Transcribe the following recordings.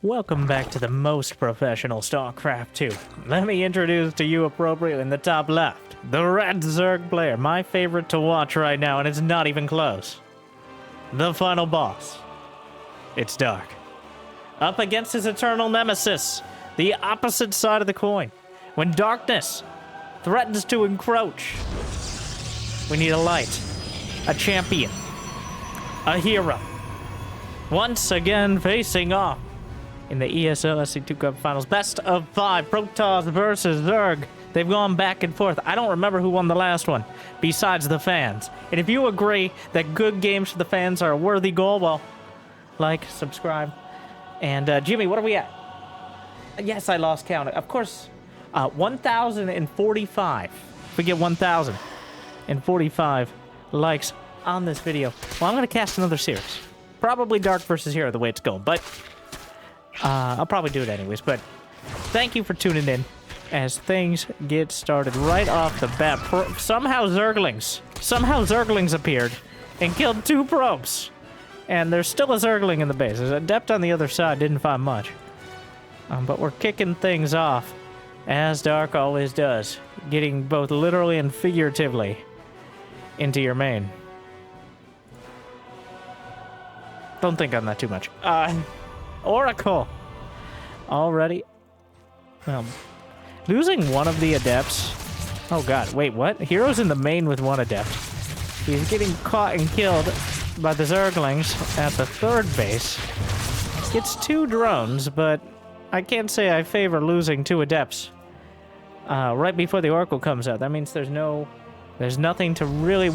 Welcome back to the most professional StarCraft 2. Let me introduce to you appropriately in the top left, the red Zerg player, my favorite to watch right now, and it's not even close. The final boss. It's Dark. Up against his eternal nemesis, the opposite side of the coin. When darkness threatens to encroach, we need a light, a champion, a hero. Once again facing off in the ESL SC2 Cup Finals. Best of 5, Protoss versus Zerg. They've gone back and forth. I don't remember who won the last one, besides the fans. And if you agree that good games for the fans are a worthy goal, well, like, subscribe. And Jimmy, what are we at? Yes, I lost count. Of course, 1,045. If we get 1,045 likes on this video, well, I'm going to cast another series. Probably Dark versus Hero, the way it's going, but I'll probably do it anyways. But thank you for tuning in as things get started right off the bat. Somehow Zerglings appeared and killed 2 probes. And there's still a Zergling in the base. There's a Adept on the other side, didn't find much. But we're kicking things off, as Dark always does, getting both literally and figuratively into your main. Don't think on that too much. Oracle. Already. Well, losing one of the Adepts. Oh god, wait, what? Hero's in the main with 1 Adept. He's getting caught and killed by the Zerglings at the 3rd base. Gets 2 drones, but I can't say I favor losing 2 Adepts right before the Oracle comes out. That means there's nothing to really,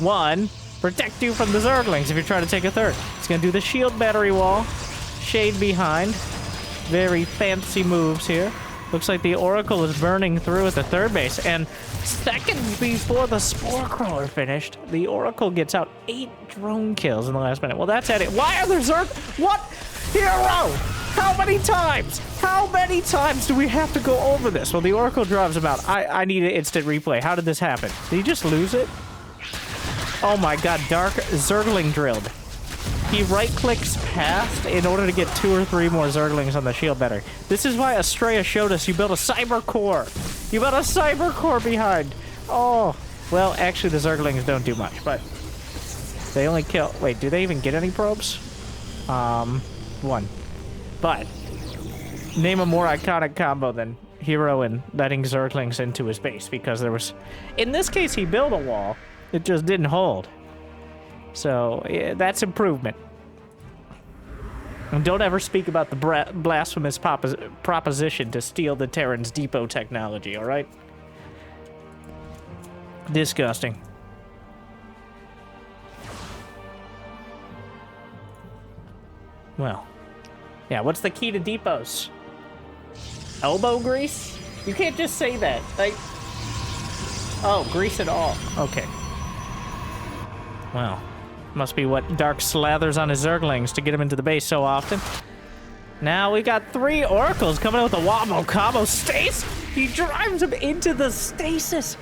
protect you from the Zerglings if you're trying to take a 3rd. It's going to do the shield battery wall. Shade behind. Very fancy moves here. Looks like the Oracle is burning through at the 3rd base. And seconds before the Spore Crawler finished, the Oracle gets out 8 drone kills in the last minute. Well, that's at it. Why are there Zerg? What? Hero! How many times? How many times do we have to go over this? Well, the Oracle drops him out. I need an instant replay. How did this happen? Did he just lose it? Oh my god, Dark Zergling drilled. He right-clicks past in order to get 2 or 3 more Zerglings on the shield battery. This is why Estrella showed us you built a cyber core. You built a cyber core behind. Oh, well, actually the Zerglings don't do much, but they only kill. Wait, do they even get any probes? 1. But name a more iconic combo than Hero and letting Zerglings into his base, because there was, in this case, he built a wall. It just didn't hold. So, yeah, that's improvement. And don't ever speak about the blasphemous proposition to steal the Terran's depot technology, alright? Disgusting. Well, yeah, what's the key to depots? Elbow grease? You can't just say that. Like, oh, grease it all. Okay. Well, must be what Dark slathers on his Zerglings to get him into the base so often. Now we got 3 Oracles coming out with a wombo combo. Stasis! He drives him into the stasis.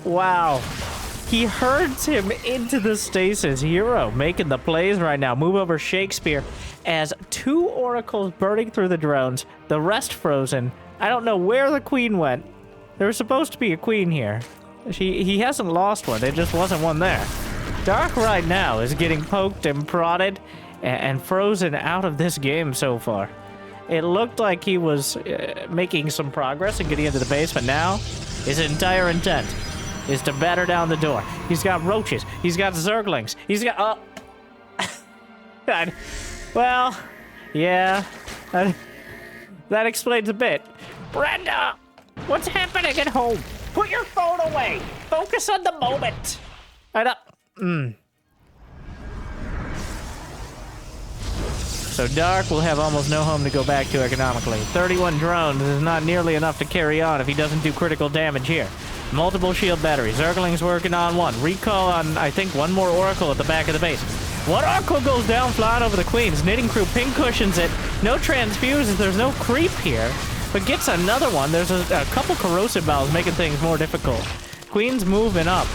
Wow. He herds him into the stasis. Hero making the plays right now. Move over Shakespeare as 2 Oracles burning through the drones. The rest frozen. I don't know where the queen went. There was supposed to be a queen here. He hasn't lost one. There just wasn't one there. Dark right now is getting poked and prodded and frozen out of this game so far. It looked like he was making some progress and getting into the base, but now his entire intent is to batter down the door. He's got roaches. He's got Zerglings. He's got... God. Well, yeah. That explains a bit. Brenda! What's happening at home? Put your phone away! Focus on the moment! So Dark will have almost no home to go back to economically. 31 drones is not nearly enough to carry on if he doesn't do critical damage here. Multiple shield batteries. Zergling's working on 1. Recall on, I think, 1 more Oracle at the back of the base. 1 Oracle goes down flying over the Queen's. Knitting Crew pin cushions it. No transfuses. There's no creep here. But gets another one. There's a couple corrosive valves making things more difficult. Queen's moving up.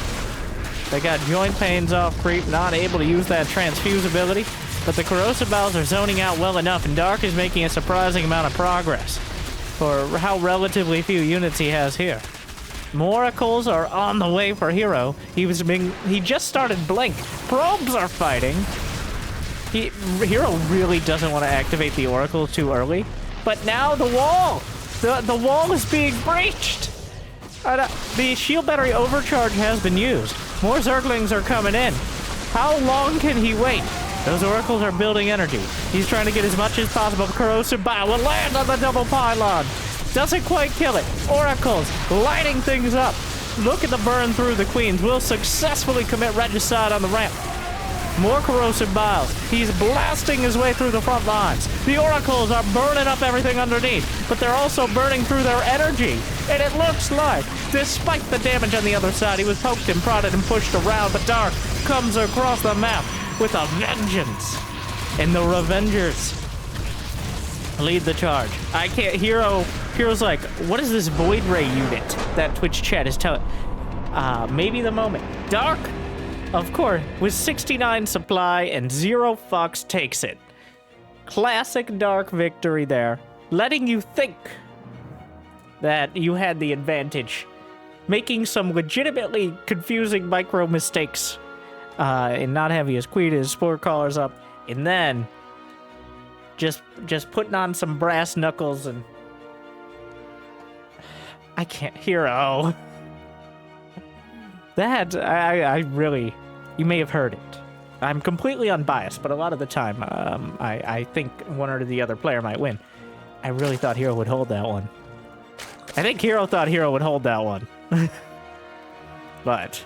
They got joint pains off creep, not able to use that transfuse ability. But the corrosive battles are zoning out well enough, and Dark is making a surprising amount of progress for how relatively few units he has here. Moracles are on the way for hero. He just started Blink. Probes are fighting. Hero really doesn't want to activate the Oracle too early. But now the wall! The wall is being breached! The shield battery overcharge has been used. More Zerglings are coming in. How long can he wait? Those Oracles are building energy. He's trying to get as much as possible. Corrosive Bile will land on the double pylon. Doesn't quite kill it. Oracles lighting things up. Look at the burn through the Queens. Will successfully commit regicide on the ramp. More corrosive biles. He's blasting his way through the front lines. The Oracles are burning up everything underneath, but they're also burning through their energy. And it looks like, despite the damage on the other side, he was poked and prodded and pushed around, but Dark comes across the map with a vengeance. And the Revengers lead the charge. I can't... Hero's like, what is this Void Ray unit that Twitch chat is telling? Maybe the moment. Dark, of course, with 69 supply and 0 fucks, takes it. Classic Dark victory there. Letting you think that you had the advantage. Making some legitimately confusing micro mistakes. In not having his queen, his spore callers up. And then just putting on some brass knuckles and... I can't... Hero. That, I really... You may have heard it. I'm completely unbiased, but a lot of the time, I think one or the other player might win. I really thought Hero would hold that one. I think Hero thought Hero would hold that one. But...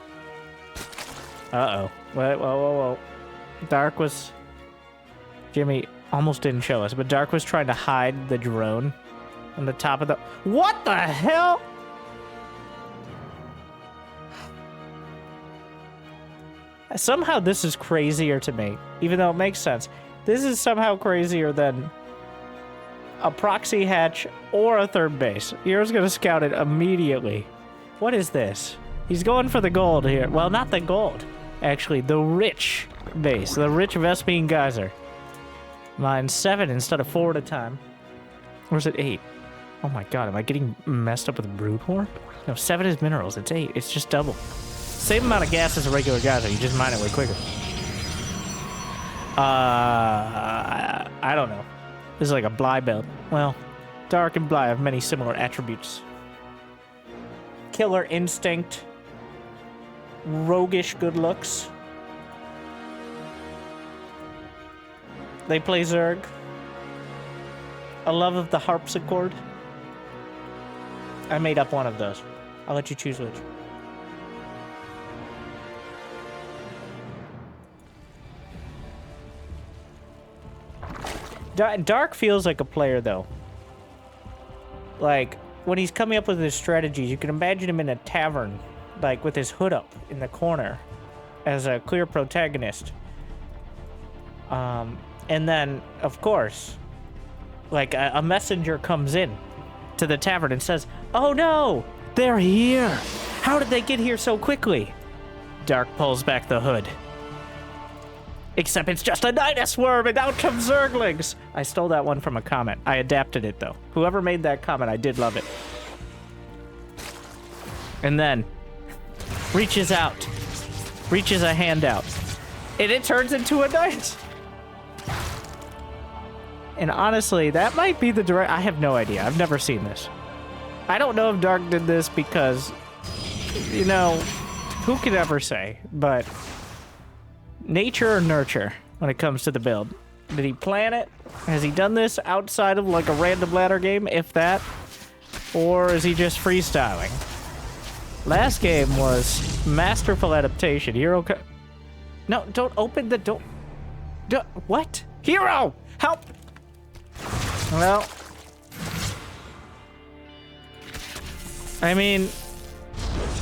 Uh-oh. Whoa. Dark was... Jimmy almost didn't show us, but Dark was trying to hide the drone on the top of the... What the hell? Somehow this is crazier to me, even though it makes sense. This is somehow crazier than a proxy hatch or a third base. Hero's gonna scout it immediately. What is this? He's going for the gold here. Well, not the gold. Actually, the rich base. The rich Vespine Geyser. Mine's 7 instead of 4 at a time. Or is it 8? Oh my god, am I getting messed up with a brood horn? No, 7 is minerals. It's 8. It's just double. Same amount of gas as a regular geyser. You just mine it way quicker. I don't know. This is like a Bly build. Well, Dark and Bly have many similar attributes. Killer instinct. Roguish good looks. They play Zerg. A love of the harpsichord. I made up one of those. I'll let you choose which. Dark feels like a player, though. Like, when he's coming up with his strategies, you can imagine him in a tavern, like, with his hood up in the corner as a clear protagonist. And then, of course, like, a messenger comes in to the tavern and says, "Oh no, they're here. How did they get here so quickly?" Dark pulls back the hood. Except it's just a Nidus worm, and out comes Zerglings! I stole that one from a comment. I adapted it, though. Whoever made that comment, I did love it. And then, reaches out. Reaches a hand out. And it turns into a Nidus! And honestly, that might be the direct... I have no idea. I've never seen this. I don't know if Dark did this because, you know, who could ever say? But... nature or nurture when it comes to the build? Did he plan it? Has he done this outside of like a random ladder game, if that? Or is he just freestyling? Last game was masterful adaptation. Hero no, don't open the door. What? Hero! Help! Well... I mean...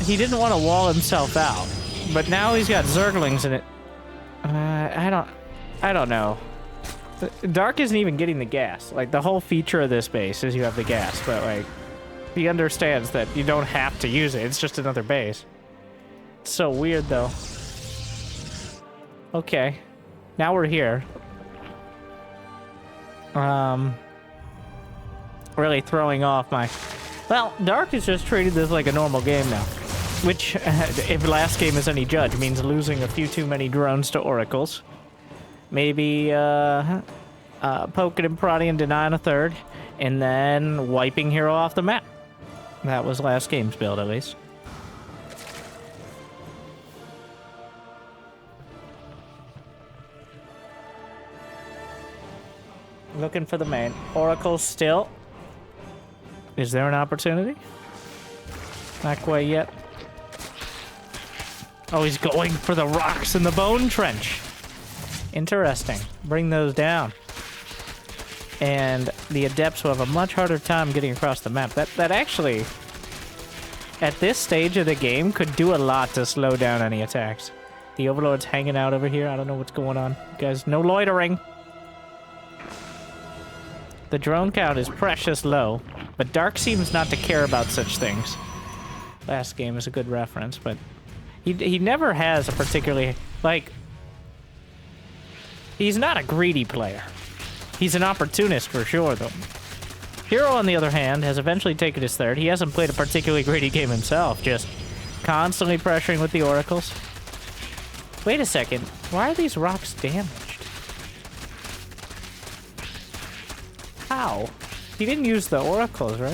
he didn't want to wall himself out. But now he's got Zerglings in it. I don't know. Dark isn't even getting the gas. Like, the whole feature of this base is you have the gas, but, like, he understands that you don't have to use it. It's just another base. It's so weird, though. Okay. Now we're here. Really throwing off my... Well, Dark has just treated this like a normal game now. Which, if last game is any judge, means losing a few too many drones to oracles. Maybe, poking and prodding and denying a third. And then wiping hero off the map. That was last game's build, at least. Looking for the main. Oracle still. Is there an opportunity? Not quite yet. Oh, he's going for the rocks in the bone trench. Interesting. Bring those down. And the adepts will have a much harder time getting across the map. That actually, at this stage of the game, could do a lot to slow down any attacks. The Overlord's hanging out over here. I don't know what's going on. You guys, no loitering. The drone count is precious low, but Dark seems not to care about such things. Last game is a good reference, but he never has a particularly, like, he's not a greedy player. He's an opportunist for sure, though. Hero, on the other hand, has eventually taken his third. He hasn't played a particularly greedy game himself, just constantly pressuring with the oracles. Wait a second, why are these rocks damaged? How? He didn't use the oracles, right?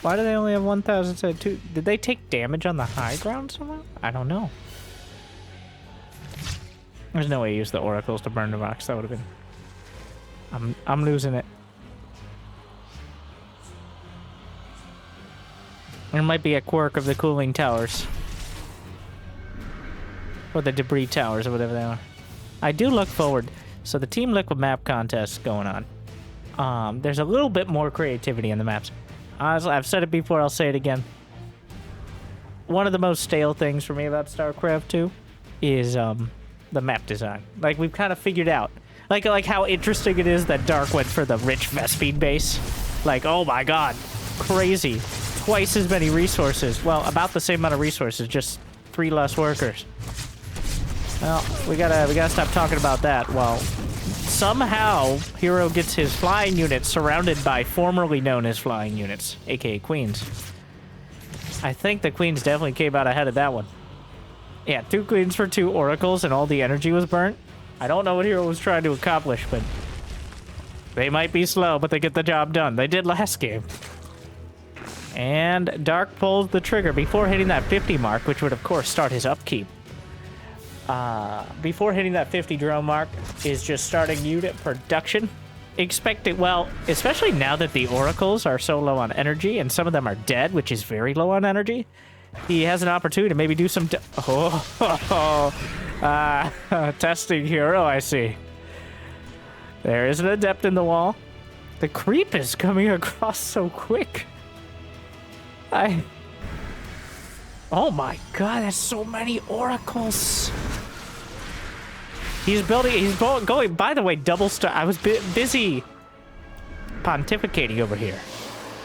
Why do they only have 1,002? Did they take damage on the high ground somehow? I don't know. There's no way he used the oracles to burn the rocks. That would have been... I'm losing it. There might be a quirk of the cooling towers. Or the debris towers, or whatever they are. I do look forward... So the Team Liquid map contest going on. There's a little bit more creativity in the maps. I've said it before, I'll say it again. One of the most stale things for me about StarCraft 2 is the map design. Like, we've kind of figured out. Like how interesting it is that Dark went for the rich Vespene base. Like, oh my god, crazy. Twice as many resources. Well, about the same amount of resources, just 3 less workers. Well, we gotta stop talking about that. Well, somehow Hero gets his flying units surrounded by formerly known as flying units, aka queens. I think the queens definitely came out ahead of that one. Yeah, 2 queens for 2 oracles and all the energy was burnt. I don't know what Hero was trying to accomplish, but they might be slow, but they get the job done. They did last game. And Dark pulls the trigger before hitting that 50 mark, which would of course start his upkeep. Before hitting that 50 drone mark is just starting unit production. Expect it, well, especially now that the oracles are so low on energy and some of them are dead, which is very low on energy. He has an opportunity to maybe do some... testing Hero, I see. There is an adept in the wall. The creep is coming across so quick. Oh my god, that's so many oracles. He's going, by the way, double star. I was busy pontificating over here.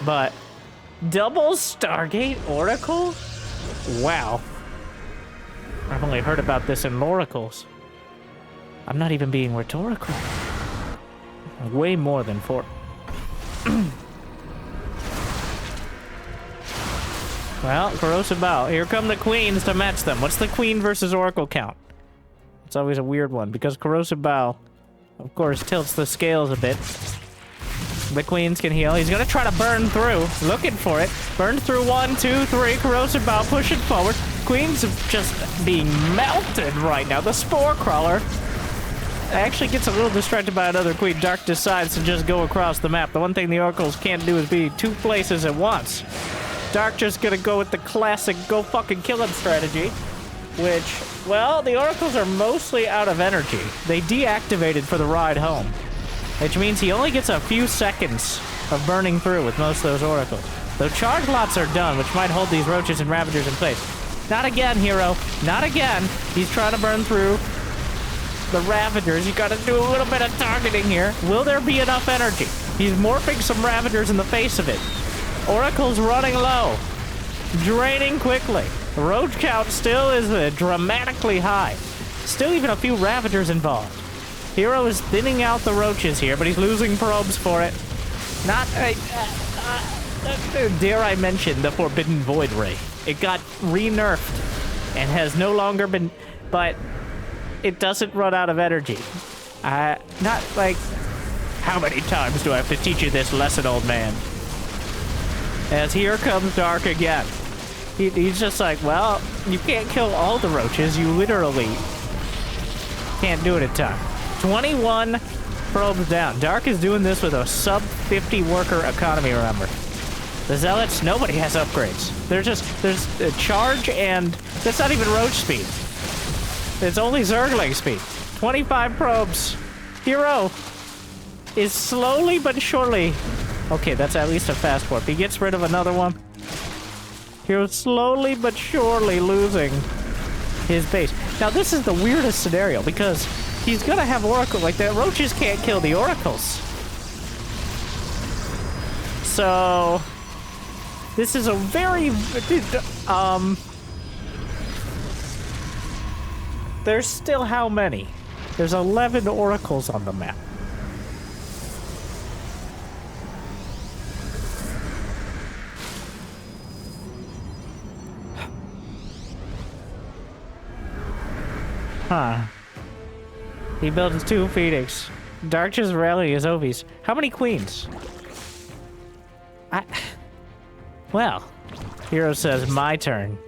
But double Stargate Oracle? Wow. I've only heard about this in Loracles. I'm not even being rhetorical. Way more than 4. Well, Corrosive Bow. Here come the queens to match them. What's the queen versus oracle count? It's always a weird one, because Corrosive Bow, of course, tilts the scales a bit. The queens can heal. He's gonna try to burn through. Looking for it. Burn through 1, 2, 3. Corrosive Bow pushing forward. Queens just being melted right now. The Spore Crawler actually gets a little distracted by another queen. Dark decides to just go across the map. The one thing the oracles can't do is be 2 places at once. Dark just gonna go with the classic go fucking kill him strategy, which, well, the oracles are mostly out of energy. They deactivated for the ride home, which means he only gets a few seconds of burning through with most of those oracles. Though charge lots are done, which might hold these roaches and ravagers in place. Not again, Hero. Not again. He's trying to burn through the ravagers. You gotta do a little bit of targeting here. Will there be enough energy? He's morphing some ravagers in the face of it. Oracle's running low. Draining quickly. The roach count still is dramatically high. Still even a few ravagers involved. Hero is thinning out the roaches here, but he's losing probes for it. Not, dare I mention the Forbidden Void Ray. It got re-nerfed and has no longer been, but it doesn't run out of energy. Not like, how many times do I have to teach you this lesson, old man? As here comes Dark again. He's just like, well, you can't kill all the roaches. You literally can't do it at a time. 21 probes down. Dark is doing this with a sub-50 worker economy, remember. The Zealots, nobody has upgrades. There's a charge and that's not even roach speed. It's only Zergling speed. 25 probes. Hero is slowly but surely... Okay, that's at least a fast warp. He gets rid of another one. Hero's slowly but surely losing his base. Now, this is the weirdest scenario because he's gonna have Oracle like that. Roaches can't kill the Oracles. So, this is a very... There's still how many? There's 11 Oracles on the map. Huh. He built his 2 Phoenix. Dark just rallying his Ovies. How many queens? Well, Hero says my turn.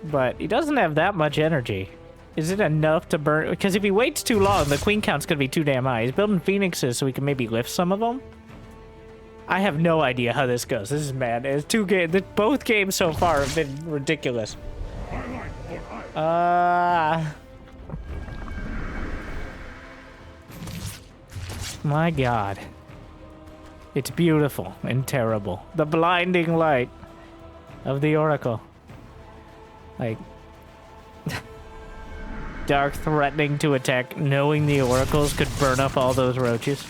But he doesn't have that much energy. Is it enough to burn? Because if he waits too long, the queen count's gonna be too damn high. He's building Phoenixes so he can maybe lift some of them. I have no idea how this goes. This is mad. It's both games so far have been ridiculous. My God. It's beautiful and terrible. The blinding light of the Oracle. Like... Dark threatening to attack, knowing the Oracles could burn up all those roaches.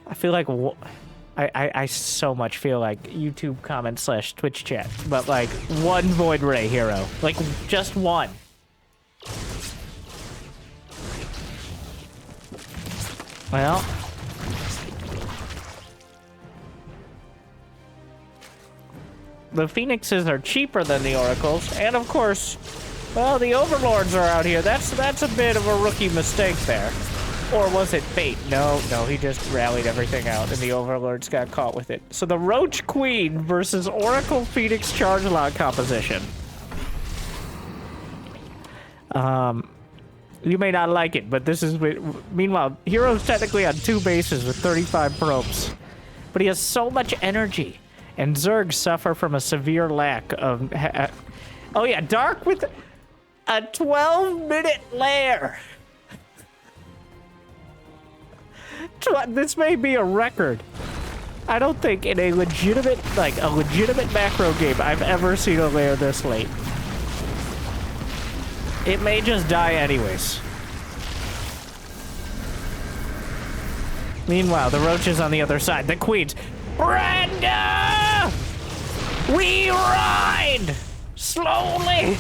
I feel like... I so much feel like YouTube comment / Twitch chat. But like, one Void Ray Hero. Like, just one. Well... The Phoenixes are cheaper than the Oracles, and of course, well, the Overlords are out here. That's a bit of a rookie mistake there. Or was it fate? No, he just rallied everything out, and the Overlords got caught with it. So the Roach Queen versus Oracle Phoenix Charge Lot composition. You may not like it, but this is... Meanwhile, Hero's technically on 2 bases with 35 probes. But he has so much energy. And Zerg suffer from a severe lack of... Oh yeah, Dark with a 12-minute lair. This may be a record. I don't think in a legitimate macro game I've ever seen a lair this late. It may just die anyways. Meanwhile, the roaches on the other side, the queens. Brenda! We ride! Slowly!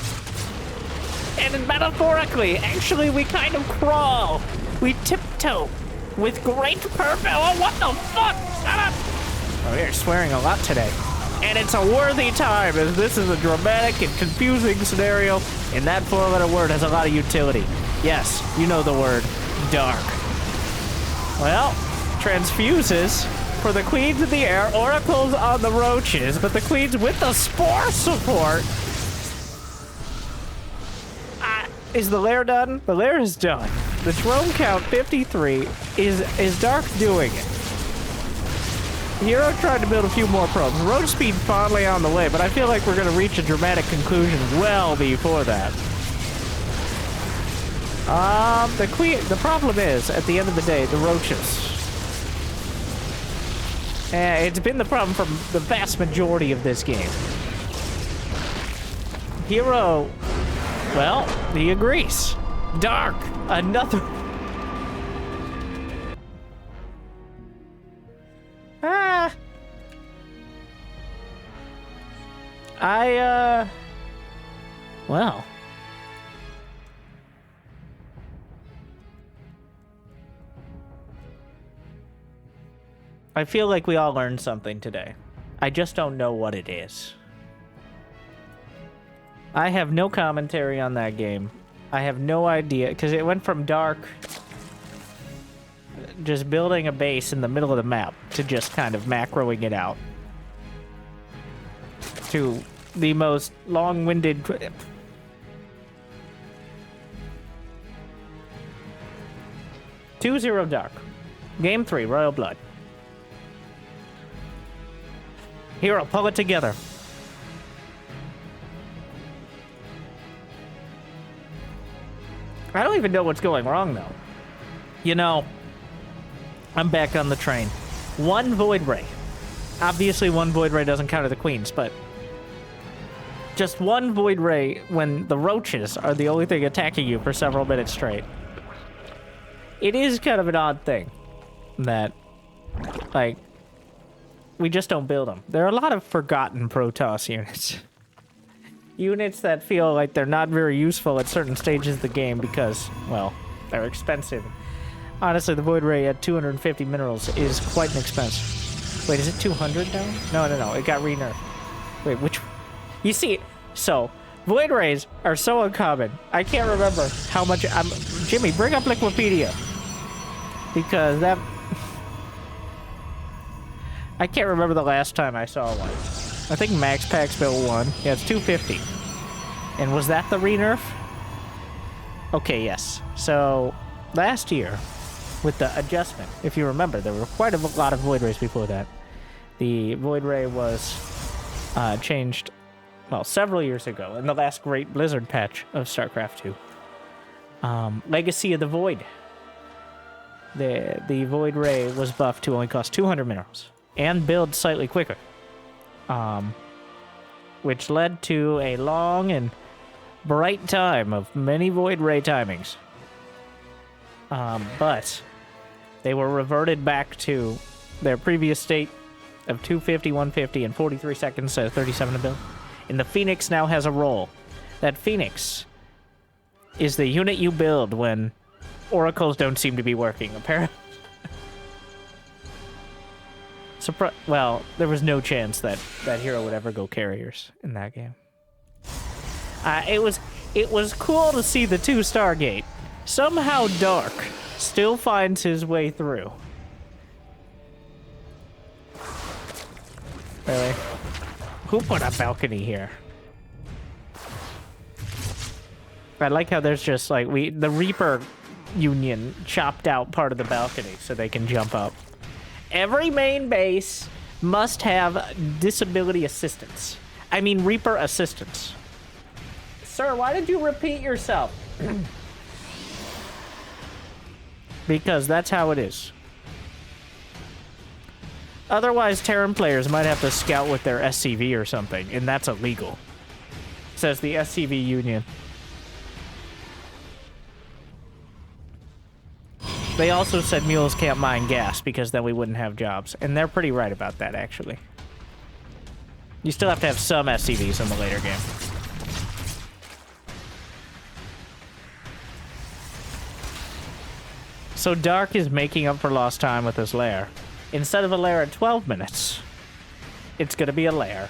And metaphorically, actually, we kind of crawl. We tiptoe. With great purpose. Oh, what the fuck? Shut up! Oh, you're swearing a lot today. And it's a worthy time, as this is a dramatic and confusing scenario, and that 4-letter word has a lot of utility. Yes, you know the word. Dark. Well, transfuses... For the queens in the air, Oracles on the roaches, but the queens with the spore support. Is the lair done? The lair is done. The drone count 53 is Dark doing it. Hero tried to build a few more probes. Roach speed finally on the way, but I feel like we're going to reach a dramatic conclusion well before that. The problem is, at the end of the day, the roaches. It's been the problem for the vast majority of this game. Hero, well, he agrees. Dark, another... Well. I feel like we all learned something today. I just don't know what it is. I have no commentary on that game. I have no idea, because it went from dark, just building a base in the middle of the map, to just kind of macroing it out. To the most long-winded... 2-0 dark. Game 3, Royal Blood. Hero, pull it together. I don't even know what's going wrong, though. You know, I'm back on the train. One Void Ray. Obviously, one Void Ray doesn't counter the Queens, but... just one Void Ray when the roaches are the only thing attacking you for several minutes straight. It is kind of an odd thing that, like, we just don't build them. There are a lot of forgotten Protoss units. Units that feel like they're not very useful at certain stages of the game because, well, they're expensive. Honestly, the Void Ray at 250 minerals is quite an expense. Wait, is it 200 now? No, it got re-nerfed. Wait, which... You see, so, Void Rays are so uncommon. I can't remember how much... Jimmy, bring up Liquipedia. Because that... I can't remember the last time I saw one. I think Max Pack's built one. Yeah, it's 250. And was that the re-nerf? Okay, yes. So, last year, with the adjustment, if you remember, there were quite a lot of Void Rays before that. The Void Ray was changed, well, several years ago, in the last Great Blizzard patch of StarCraft 2. Legacy of the Void. The Void Ray was buffed to only cost 200 minerals. And build slightly quicker. Which led to a long and bright time of many Void Ray timings. But they were reverted back to their previous state of 250, 150, and 43 seconds instead of 37 to build. And the Phoenix now has a role. That Phoenix is the unit you build when oracles don't seem to be working, apparently. Well, there was no chance that hero would ever go carriers in that game. It was cool to see the 2 Stargate. Somehow Dark still finds his way through. Really? Who put a balcony here? I like how there's just like the Reaper Union chopped out part of the balcony so they can jump up. Every main base must have disability assistance. I mean, Reaper assistance. Sir, why did you repeat yourself? Because that's how it is. Otherwise, Terran players might have to scout with their SCV or something, and that's illegal. Says the SCV Union. They also said mules can't mine gas because then we wouldn't have jobs. And they're pretty right about that, actually. You still have to have some SCVs in the later game. So Dark is making up for lost time with his lair. Instead of a lair at 12 minutes, it's going to be a lair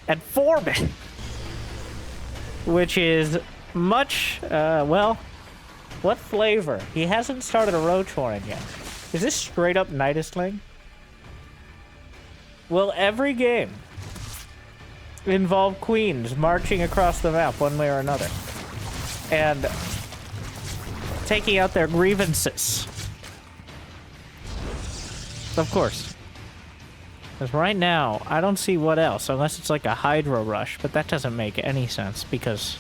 at 4 minutes. Which is much, well... What flavor? He hasn't started a roach horn yet. Is this straight up Nidusling? Will every game involve queens marching across the map one way or another? And taking out their grievances? Of course. Because right now, I don't see what else, unless it's like a Hydra rush, but that doesn't make any sense, because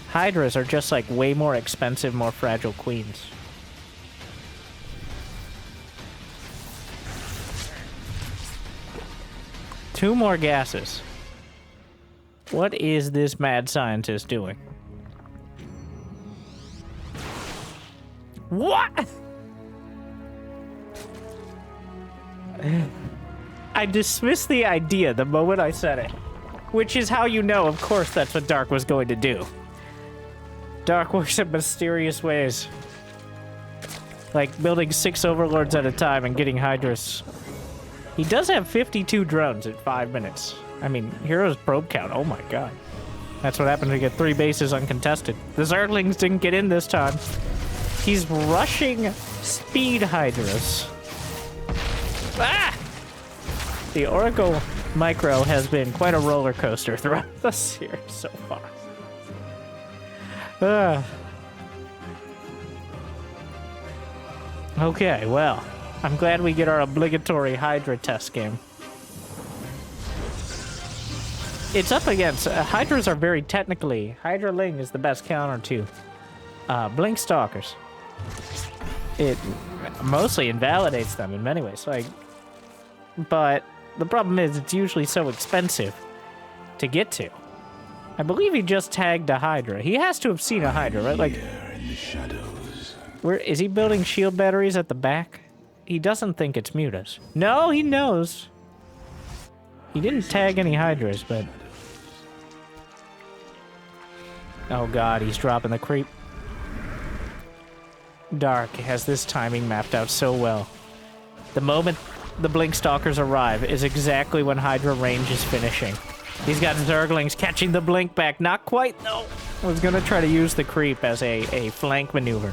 Hydras are just like way more expensive, more fragile queens. Two more gases. What is this mad scientist doing? What? I dismissed the idea the moment I said it. Which is how you know, of course, that's what Dark was going to do. Dark works in mysterious ways. Like building 6 overlords at a time and getting Hydras He does have 52 drones at 5 minutes. I mean, herO's probe count, oh my god. That's what happened to get 3 bases uncontested. The Zerglings didn't get in this time. He's rushing speed Hydras. Ah! The Oracle Micro has been quite a roller coaster throughout the series so far. Okay, well, I'm glad we get our obligatory Hydra test game. It's up against... Hydras are very technically... Hydra Ling is the best counter to Blink Stalkers. It mostly invalidates them in many ways, like... But the problem is it's usually so expensive to get to. I believe he just tagged a Hydra. He has to have seen a Hydra, right? Like... in the shadows. Where is he building shield batteries at the back? He doesn't think it's Mutas. No, he knows. He didn't tag any Hydras, but... Oh god, he's dropping the creep. Dark has this timing mapped out so well. The moment the Blink Stalkers arrive is exactly when Hydra range is finishing. He's got Zerglings catching the Blink back. Not quite, though. I was gonna try to use the creep as a flank maneuver.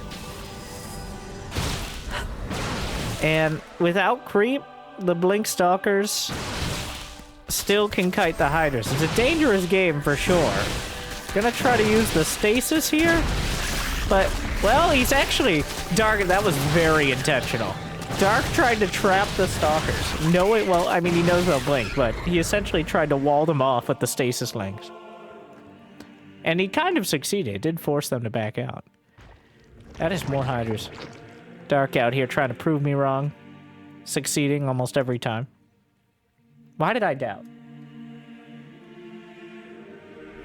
And without creep, the Blink Stalkers still can kite the Hydras. It's a dangerous game for sure. Gonna try to use the stasis here, but, well, he's actually... Dark, that was very intentional. Dark tried to trap the Stalkers. Well, I mean, he knows they'll blink, but he essentially tried to wall them off with the stasis lings. And he kind of succeeded. It did force them to back out. That is more Hydras. Dark out here trying to prove me wrong. Succeeding almost every time. Why did I doubt?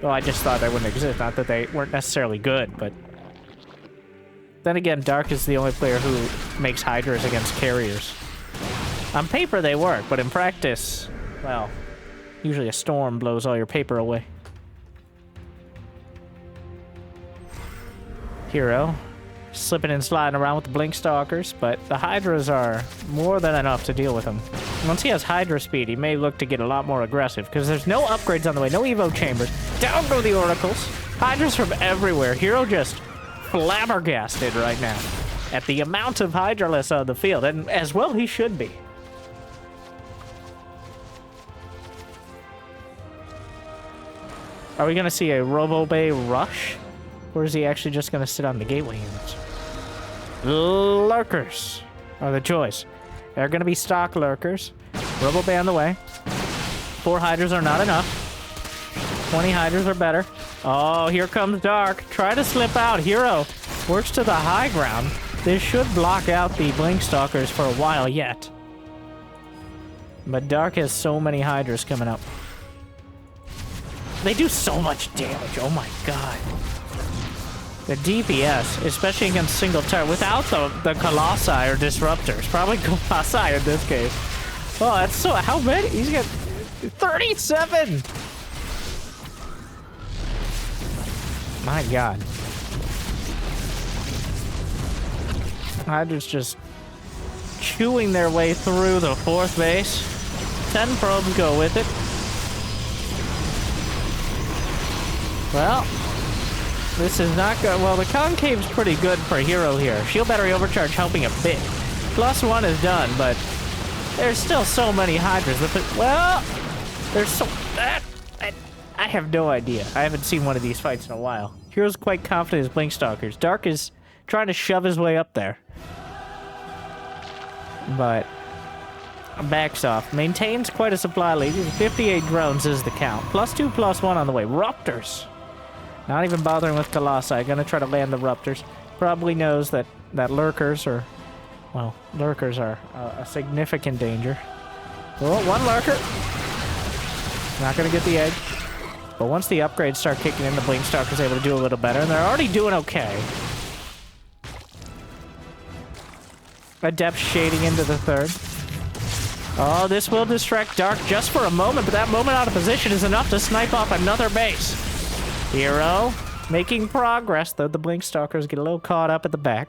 Well, I just thought they wouldn't exist. Not that they weren't necessarily good, but... Then again, Dark is the only player who makes Hydras against carriers. On paper, they work, but in practice, well, usually a storm blows all your paper away. herO, slipping and sliding around with the Blink Stalkers, but the Hydras are more than enough to deal with him. Once he has Hydra speed, he may look to get a lot more aggressive, because there's no upgrades on the way, no Evo chambers. Down go the Oracles. Hydras from everywhere. herO just flabbergasted right now at the amount of Hydralists on the field, and as well he should be. Are we going to see a Robo-Bay rush? Or is he actually just going to sit on the gateway units? Lurkers are the choice. They're going to be stock Lurkers. Robo-Bay on the way. 4 Hydras are not enough. 20 Hydras are better. Oh, here comes Dark. Try to slip out. herO works to the high ground. This should block out the Blink Stalkers for a while yet. But Dark has so many Hydras coming up. They do so much damage. Oh my god. The DPS, especially against single target, without the Colossi or Disruptors. Probably Colossi in this case. Oh, that's so... How many? He's got 37! My god. Hydra's just chewing their way through the 4th base. 10 probes go with it. Well, this is not good. Well, the Concave's pretty good for herO here. Shield Battery Overcharge helping a bit. +1 is done, but there's still so many Hydras. Well, there's so... I have no idea. I haven't seen one of these fights in a while. herO's quite confident as Blink Stalkers. Dark is trying to shove his way up there. But backs off. Maintains quite a supply lead. 58 drones is the count. +2, +1 on the way. Ruptors. Not even bothering with Colossi. Gonna try to land the Ruptors. Probably knows that Lurkers are... Well, Lurkers are a significant danger. Oh, 1 Lurker. Not gonna get the egg. But once the upgrades start kicking in, the Blink Stalker's able to do a little better, and they're already doing okay. Adept shading into the 3rd. Oh, this will distract Dark just for a moment, but that moment out of position is enough to snipe off another base. herO making progress, though the Blink Stalkers get a little caught up at the back.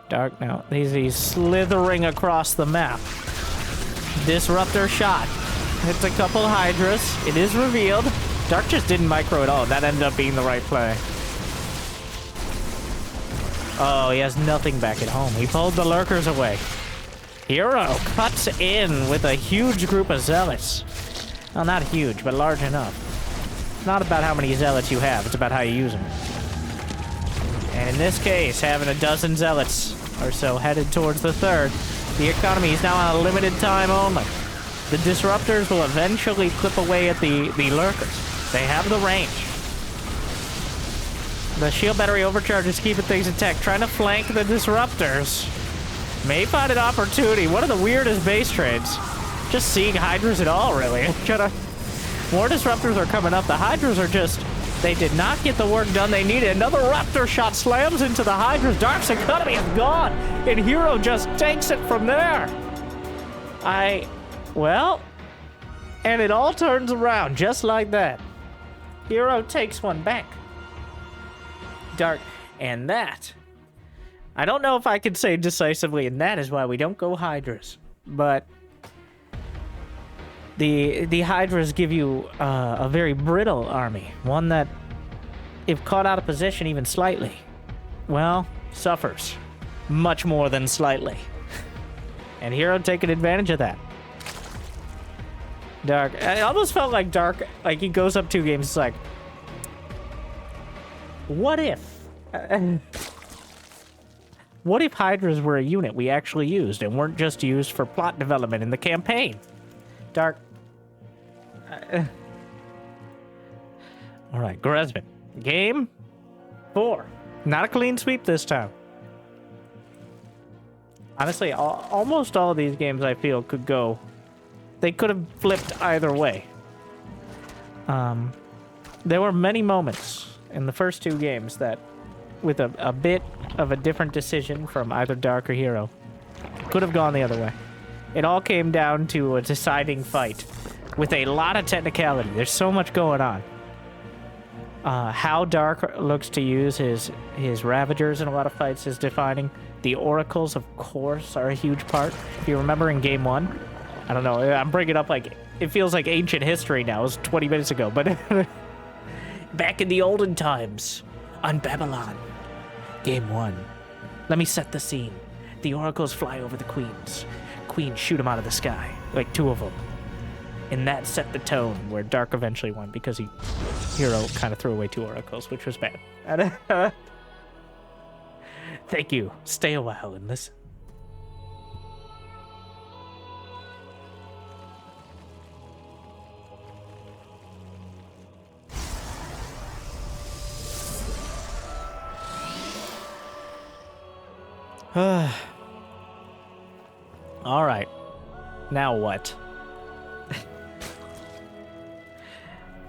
Dark now. He's slithering across the map. Disruptor shot. Hits a couple Hydras. It is revealed. Dark just didn't micro at all. That ended up being the right play. Oh, he has nothing back at home. He pulled the lurkers away. hero cuts in with a huge group of zealots. Well, not huge, but large enough. It's not about how many zealots you have. It's about how you use them. And in this case, having a dozen zealots or so headed towards the third, the economy is now on a limited time only. The disruptors will eventually clip away at the lurkers. They have the range. The shield battery overcharge is keeping things intact, trying to flank the disruptors. May find an opportunity. One of the weirdest base trades. Just seeing Hydras at all, really. More disruptors are coming up. The Hydras are just... They did not get the work done they needed. Another Raptor shot slams into the Hydra's. Dark's economy is gone. And hero just takes it from there. Well... And it all turns around just like that. Hero takes one back. Dark, and that. I don't know if I could say decisively, and that is why we don't go Hydras. But the Hydras give you a very brittle army. One that, if caught out of position even slightly, well, suffers. Much more than slightly. And Hero taking advantage of that. Dark, I almost felt like Dark, like he goes up 2 games, it's like, what if? What if Hydras were a unit we actually used and weren't just used for plot development in the campaign? Dark. All right, Gresman. Game 4. Not a clean sweep this time. Honestly, almost all of these games I feel could go... They could have flipped either way. There were many moments in the first 2 games that, with a bit of a different decision from either Dark or Hero, could have gone the other way. It all came down to a deciding fight with a lot of technicality. There's so much going on. How Dark looks to use his Ravagers in a lot of fights is defining. The Oracles, of course, are a huge part. If you remember in Game 1, I don't know, I'm bringing up like, it feels like ancient history now. It was 20 minutes ago, but back in the olden times, on Babylon, Game 1. Let me set the scene. The oracles fly over the queens. Queens shoot them out of the sky, like 2 of them. And that set the tone where Dark eventually won because Hero kind of threw away 2 oracles, which was bad. Thank you. Stay a while and listen. All right. Now what?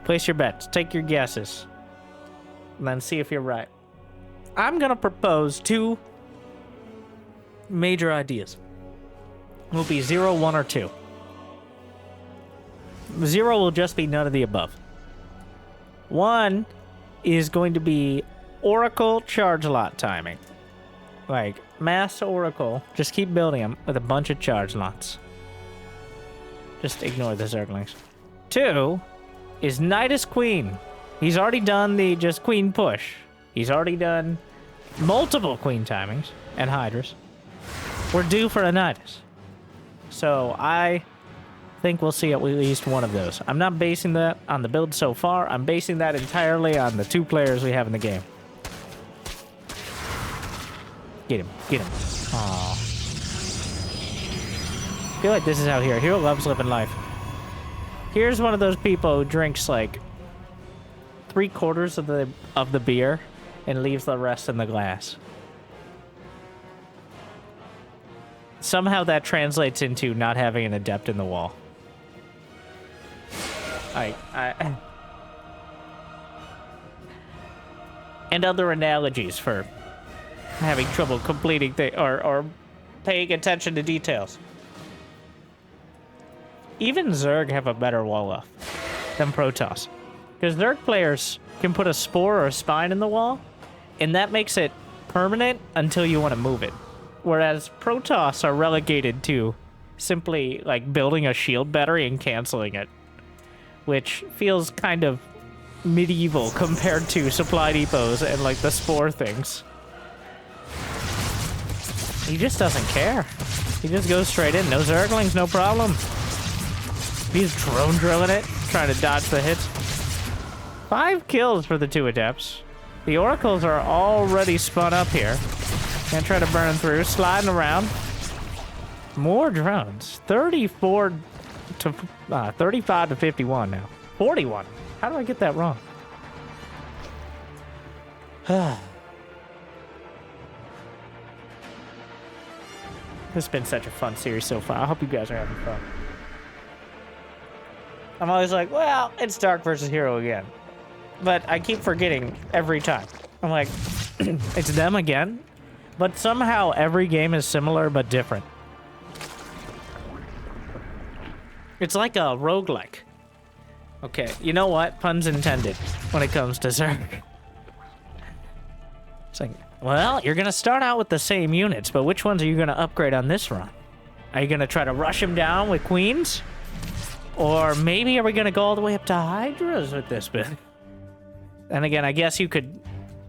Place your bets. Take your guesses. And then see if you're right. I'm going to propose 2 major ideas. It will be 0, 1, or 2. 0 will just be none of the above. 1 is going to be Oracle charge lot timing. Like, mass Oracle, just keep building them with a bunch of charge lots. Just ignore the Zerglings. 2 is Nidus Queen. He's already done the just Queen push. He's already done multiple Queen timings and Hydras. We're due for a Nidus. So I think we'll see at least one of those. I'm not basing that on the build so far. I'm basing that entirely on the 2 players we have in the game. Get him. Get him. Aww. I feel like this is how Hero loves living life. Here's one of those people who drinks like 3/4 of the beer and leaves the rest in the glass. Somehow that translates into not having an adept in the wall. And other analogies for having trouble completing or paying attention to details. Even Zerg have a better wall up than Protoss. Because Zerg players can put a spore or a spine in the wall, and that makes it permanent until you want to move it. whereas Protoss are relegated to simply, like, building a shield battery and canceling it, which feels kind of medieval compared to supply depots and, like, the spore things. He just doesn't care. He just goes straight in. No Zerglings, no problem. He's drone drilling it, trying to dodge the hits. 5 kills for the 2 adepts. The oracles are already spun up here. Gonna try to burn through, sliding around. More drones. 34 to 35 to 51 now. 41. How do I get that wrong? This has been such a fun series so far. I hope you guys are having fun. I'm always like, well, it's Dark versus Hero again. But I keep forgetting every time. I'm like, it's them again? But somehow every game is similar but different. It's like a roguelike. Okay, you know what? Puns intended when it comes to Zerg. It's like, well, you're gonna start out with the same units, but which ones are you gonna upgrade on this run? Are you gonna try to rush them down with queens? Or maybe are we gonna go all the way up to Hydras with this bit? And again, I guess you could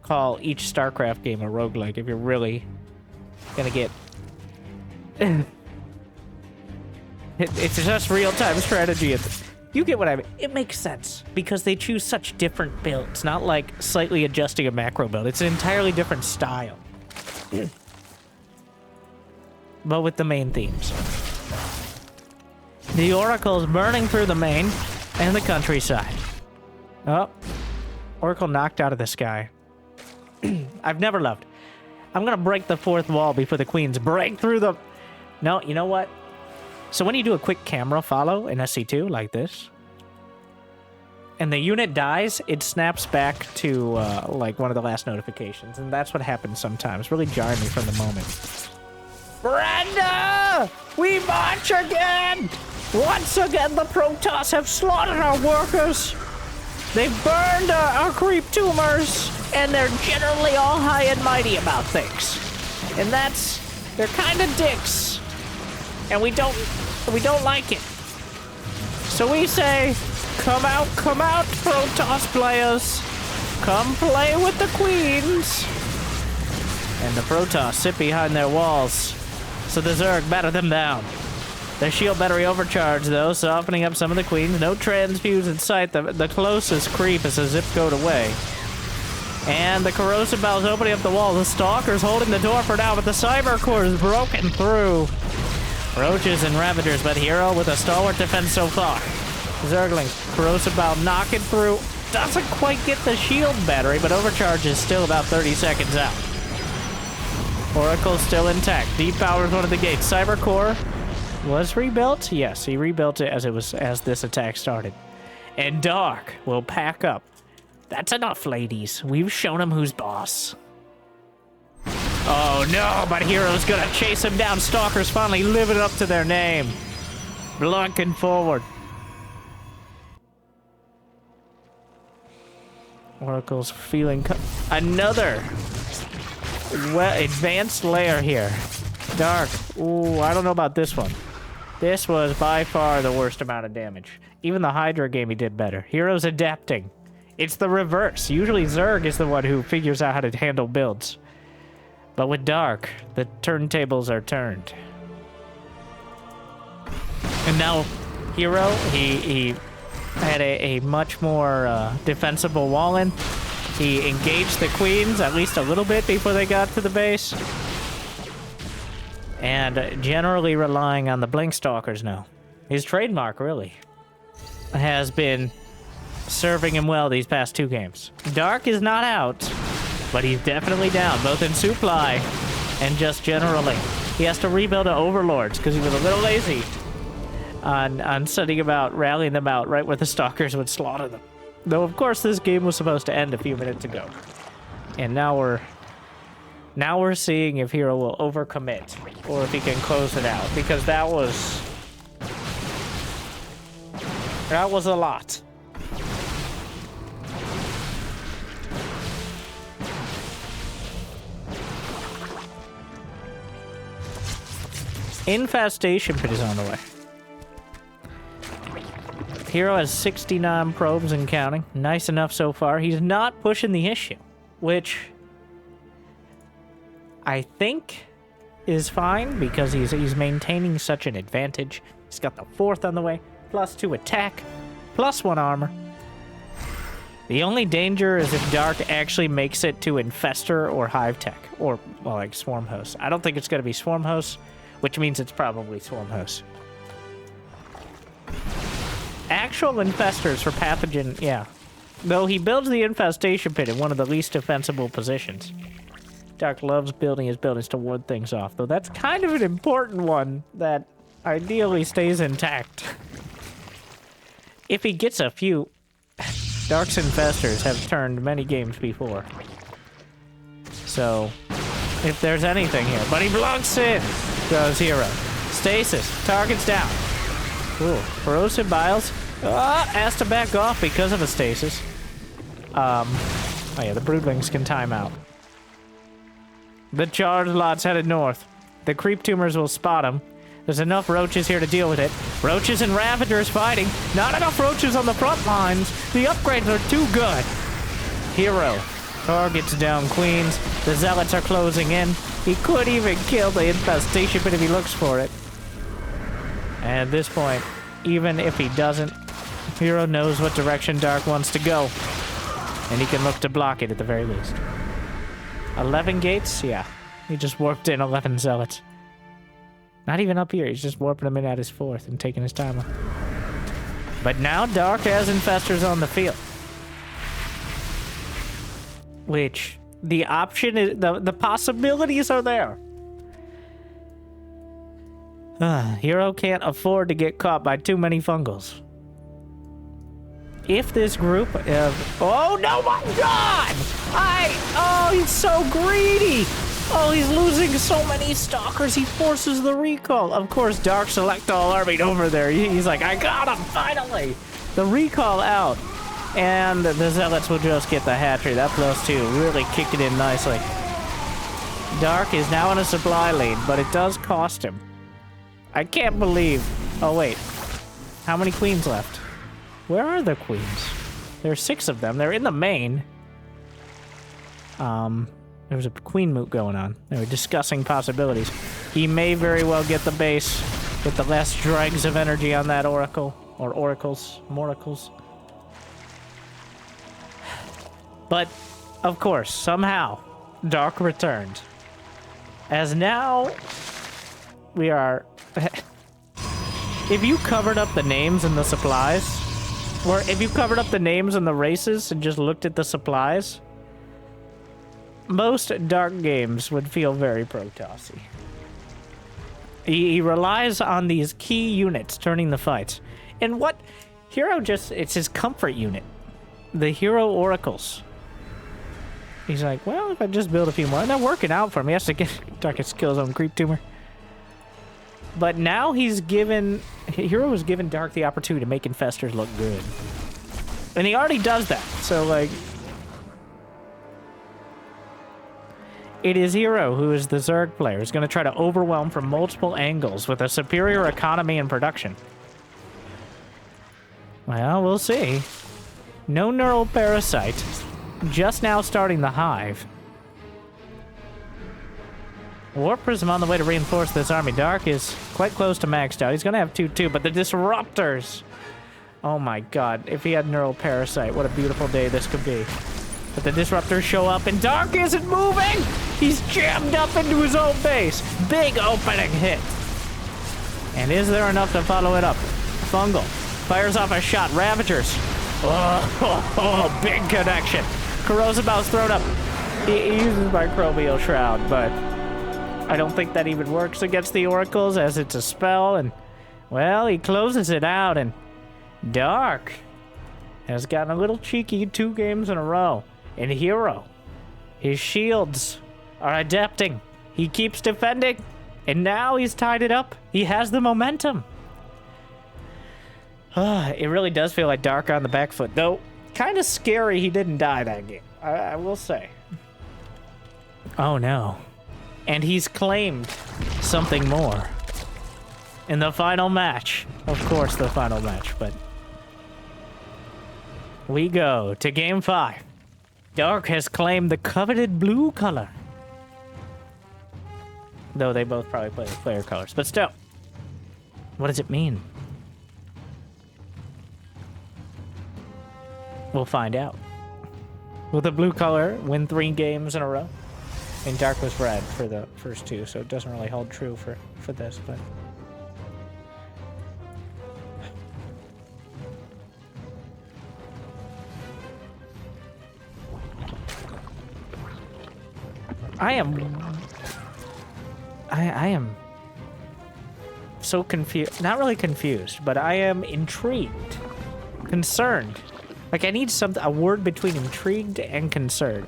call each StarCraft game a roguelike if you're really gonna get... It's just real-time strategy. You get what I mean. It makes sense because they choose such different builds, not like slightly adjusting a macro build. It's an entirely different style. But with the main themes. The Oracle's burning through the main and the countryside. Oh. Oracle knocked out of the sky. I've never loved. I'm gonna break the 4th wall before the queens break through the... No, you know what? So when you do a quick camera follow in SC2 like this, and the unit dies, it snaps back to like one of the last notifications, and that's what happens sometimes. Really jarring me from the moment. Brenda! We march again! Once again, the Protoss have slaughtered our workers. They've burned our creep tumors, and they're generally all high and mighty about things. And that's... they're kind of dicks. And we don't like it. So we say, come out, Protoss players. Come play with the queens. And the Protoss sit behind their walls, so the Zerg batter them down. Their shield battery overcharged, though, softening up some of the queens. No transfuse in sight. The closest creep is a zip code away. And the corrosive bow's opening up the wall. The Stalker's holding the door for now, but the Cyber Core is broken through. Roaches and Ravagers, but Hero with a stalwart defense so far. Zerglings, corrosive bow knocking through. Doesn't quite get the shield battery, but overcharge is still about 30 seconds out. Oracle's still intact. Deep power's one of the gates. Cyber Core was rebuilt. Yes, he rebuilt it as this attack started. And Dark will pack up. That's enough, ladies. We've shown him who's boss. Oh no, but Hero's gonna chase him down. Stalker's finally living up to their name. Blunking forward. Oracle's feeling another advanced layer here. Dark. Ooh, I don't know about this one. This was by far the worst amount of damage. Even the Hydra game he did better. Hero's adapting. It's the reverse. Usually Zerg is the one who figures out how to handle builds. But with Dark, the turntables are turned. And now, Hero, he had a much more defensible wall in. He engaged the queens at least a little bit before they got to the base. And generally relying on the Blink Stalkers now. His trademark, really, has been serving him well these past 2 games. Dark is not out, but he's definitely down, both in supply and just generally. He has to rebuild the Overlords because he was a little lazy on setting about, rallying them out right where the Stalkers would slaughter them. Though, of course, this game was supposed to end a few minutes ago. And now we're seeing if Hero will overcommit or if he can close it out, because that was a lot. Infestation Pit is on the way. Hero has 69 probes and counting. Nice enough so far. He's not pushing the issue, which I think is fine because he's maintaining such an advantage. He's got the 4th on the way, +2 attack, +1 armor. The only danger is if Dark actually makes it to Infestor or Hive Tech, or, well, like Swarm Host. I don't think it's going to be Swarm Host, which means it's probably Swarm Host. Actual Infestors for Pathogen, yeah. Though he builds the Infestation Pit in one of the least defensible positions. Dark loves building his buildings to ward things off, though that's kind of an important one that ideally stays intact. If he gets a few... Dark's Infestors have turned many games before. So, if there's anything here. But he blocks in! Goes Hero. Stasis. Target's down. Cool. Corrosive Biles. Has to back off because of a stasis. Oh yeah, the Broodlings can time out. The charge lot's headed north. The creep tumors will spot him. There's enough roaches here to deal with it. Roaches and Ravagers fighting. Not enough roaches on the front lines. The upgrades are too good. Hero. Targets down Queens. The Zealots are closing in. He could even kill the Infestation Pit if he looks for it. And at this point, even if he doesn't, Hero knows what direction Dark wants to go. And he can look to block it at the very least. 11 gates? Yeah. He just warped in 11 Zealots. Not even up here, he's just warping them in at his 4th and taking his time. But now Dark has Infestors on the field. Which, the option is, the possibilities are there. Hero can't afford to get caught by too many fungals. If this group of... Oh, no, my God! Oh, he's so greedy! Oh, he's losing so many stalkers, he forces the recall. Of course, Dark select all army over there. He's like, I got him, finally! The recall out. And the Zealots will just get the hatchery. That +2 really kicked it in nicely. Dark is now in a supply lead, but it does cost him. I can't believe... Oh, wait. How many queens left? Where are the queens? There are 6 of them. They're in the main. There was a queen moot going on. They were discussing possibilities. He may very well get the base with the last dregs of energy on that oracle. Or oracles. Moracles. But, of course, somehow, Dark returned. As now, we are... If you covered up the names and the supplies, or if you covered up the names and the races and just looked at the supplies, most Dark games would feel very Protossy. He relies on these key units turning the fights. And what Hero just... It's his comfort unit. The Hero Oracles. He's like, well, if I just build a few more... And they're working out for him. He has to get Darkest Skills on Creep Tumor. But now he's given... Hero has given Dark the opportunity to make Infestors look good. And he already does that. So, like... It is Hero, who is the Zerg player, who's going to try to overwhelm from multiple angles with a superior economy and production. Well, we'll see. No Neural Parasite. Just now starting the Hive. Warp Prism on the way to reinforce this army. Dark is quite close to maxed out. He's going to have 2-2, but the Disruptors... Oh my god, if he had Neural Parasite, what a beautiful day this could be. But the Disruptors show up and Dark isn't moving! He's jammed up into his own base! Big opening hit! And is there enough to follow it up? Fungal fires off a shot. Ravagers. Oh, big connection. Corrosive Mouse thrown up. He uses Microbial Shroud, but I don't think that even works against the Oracles as it's a spell. And, well, he closes it out and Dark has gotten a little cheeky 2 games in a row. And Hero, his shields are adapting. He keeps defending. And now he's tied it up. He has the momentum. It really does feel like Dark on the back foot. Though, kind of scary he didn't die that game. I will say. Oh no. And he's claimed something more. in the final match. Of course, the final match, but we go to game 5. Dark has claimed the coveted blue color. Though they both probably play with player colors, but still. What does it mean? We'll find out. Will the blue color win 3 games in a row? And Dark was red for the first 2, so it doesn't really hold true for this, but... I am so confused. Not really confused, but I am intrigued. Concerned. Like, I need a word between intrigued and concerned.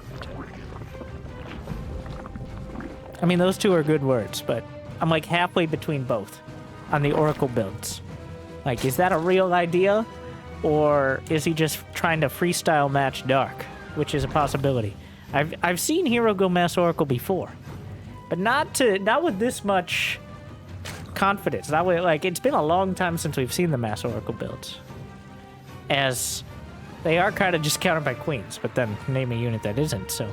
I mean, those two are good words, but I'm like halfway between both on the Oracle builds. Like, is that a real idea? Or is he just trying to freestyle match Dark? Which is a possibility. I've seen Hero go Mass Oracle before. But not with this much confidence. Not with, like, it's been a long time since we've seen the Mass Oracle builds. As they are kind of just countered by queens, but then name a unit that isn't, so.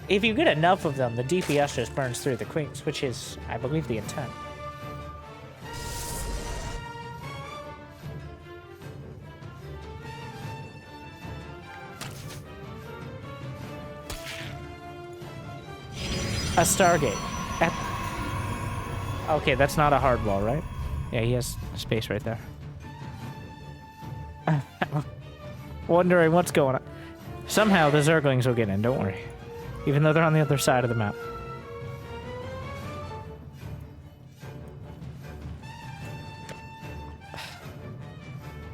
If you get enough of them, the DPS just burns through the queens, which is, I believe, the intent. A Stargate. Okay, that's not a hard wall, right? Yeah, he has space right there. Wondering what's going on. Somehow the Zerglings will get in, don't worry. Even though they're on the other side of the map.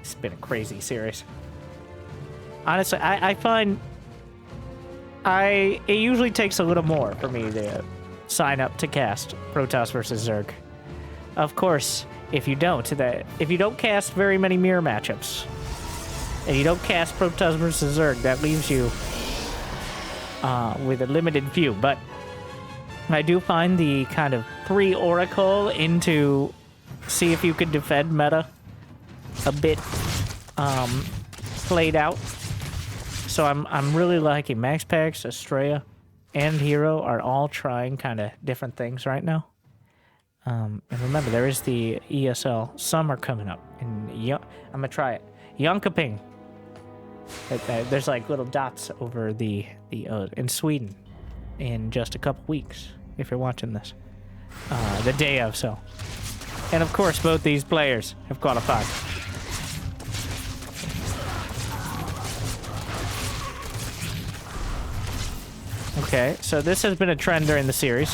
It's been a crazy series. Honestly, I find... it usually takes a little more for me to sign up to cast Protoss versus Zerg. Of course, if you don't cast very many mirror matchups, and you don't cast Protoss versus Zerg, that leaves you with a limited few. But I do find the kind of pre-Oracle into see if you could defend meta a bit played out. So I'm really liking Max Pax, Estrella, and Hero are all trying kind of different things right now. And remember, there is the ESL Summer coming up. And I'm going to try it. Jönköping. There's like little dots over the in Sweden in just a couple weeks, if you're watching this. The day of, so. And of course, both these players have qualified. Okay, so this has been a trend during the series.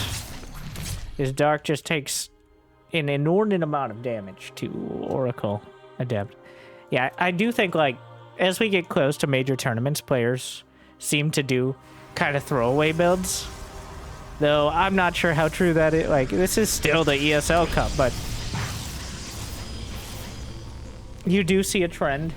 Is Dark just takes an inordinate amount of damage to Oracle Adept. Yeah, I do think, like, as we get close to major tournaments, players seem to do kind of throwaway builds. Though I'm not sure how true that is. Like, this is still the ESL Cup, but you do see a trend.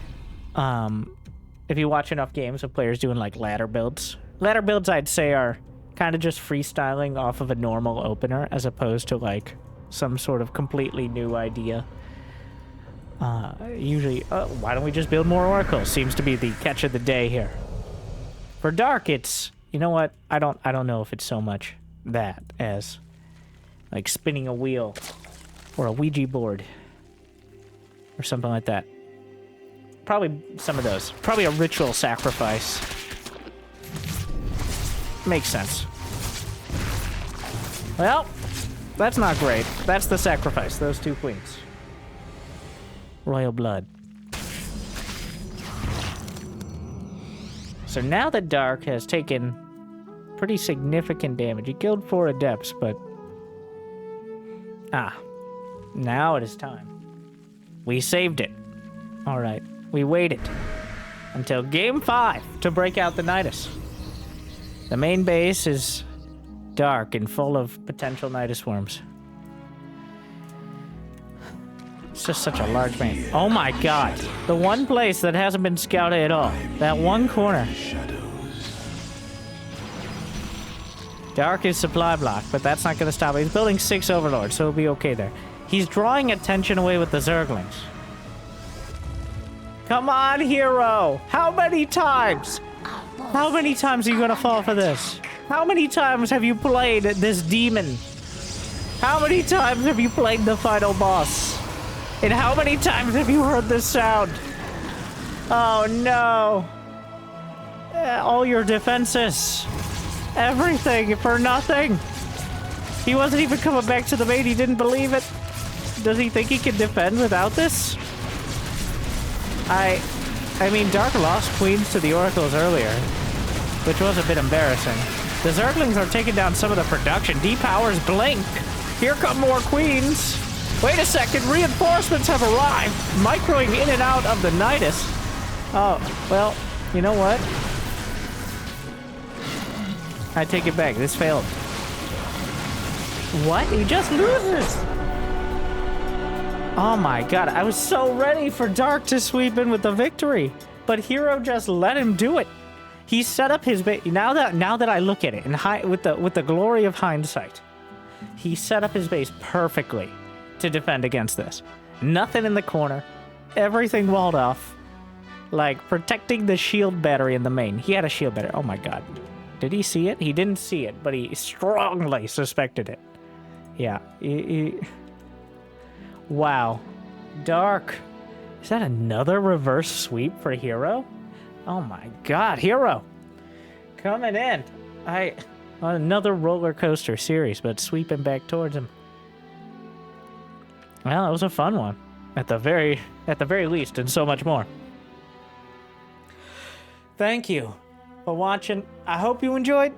If you watch enough games of players doing, like, ladder builds. Ladder builds, I'd say, are kind of just freestyling off of a normal opener as opposed to, like, some sort of completely new idea. Usually, why don't we just build more oracles? Seems to be the catch of the day here. For Dark, it's, you know what? I don't know if it's so much that as, like, spinning a wheel or a Ouija board or something like that. Probably some of those. Probably a ritual sacrifice. Makes sense. Well, that's not great. That's the sacrifice, those 2 queens. Royal blood. So now that Dark has taken pretty significant damage, he killed 4 adepts, but... now it is time. We saved it. Alright, we waited until Game 5 to break out the Nidus. The main base is dark and full of potential Nidus worms. It's just such a large main. Oh my god. The one place that hasn't been scouted at all. That one corner. Dark is supply block, but that's not going to stop. He's building 6 Overlords, so he'll be okay there. He's drawing attention away with the Zerglings. Come on, hero! How many times? How many times are you going to fall for this? How many times have you played this demon? How many times have you played the final boss? And how many times have you heard this sound? Oh no. All your defenses. Everything for nothing. He wasn't even coming back to the main. He didn't believe it. Does he think he can defend without this? I mean, Dark lost queens to the oracles earlier, which was a bit embarrassing. The Zerglings are taking down some of the production. Depowers blink. Here come more queens. Wait a second, reinforcements have arrived. Microing in and out of the Nidus. Oh, well, you know what? I take it back. This failed. What? He just loses. Oh my god, I was so ready for Dark to sweep in with the victory. But hero just let him do it. He set up his base. Now that I look at it, and with the glory of hindsight, he set up his base perfectly to defend against this. Nothing in the corner. Everything walled off. Like, protecting the shield battery in the main. He had a shield battery. Oh my god. Did he see it? He didn't see it, but he strongly suspected it. Yeah. Wow. Dark. Is that another reverse sweep for hero? Oh my god, hero. Coming in. Another roller coaster series, but sweeping back towards him. Well, it was a fun one. At the very least, and so much more. Thank you for watching. I hope you enjoyed.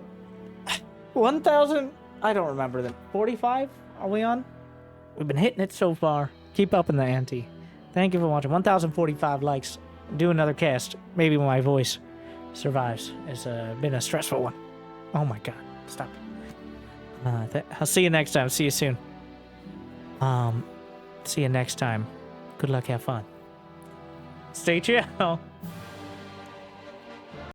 1,000, I don't remember them. 45? Are we on? We've been hitting it so far. Keep up in the ante. Thank you for watching. 1,045 likes. Do another cast. Maybe my voice survives. It's been a stressful one. Oh my god. Stop. I'll see you next time. See you soon. See you next time. Good luck. Have fun. Stay chill.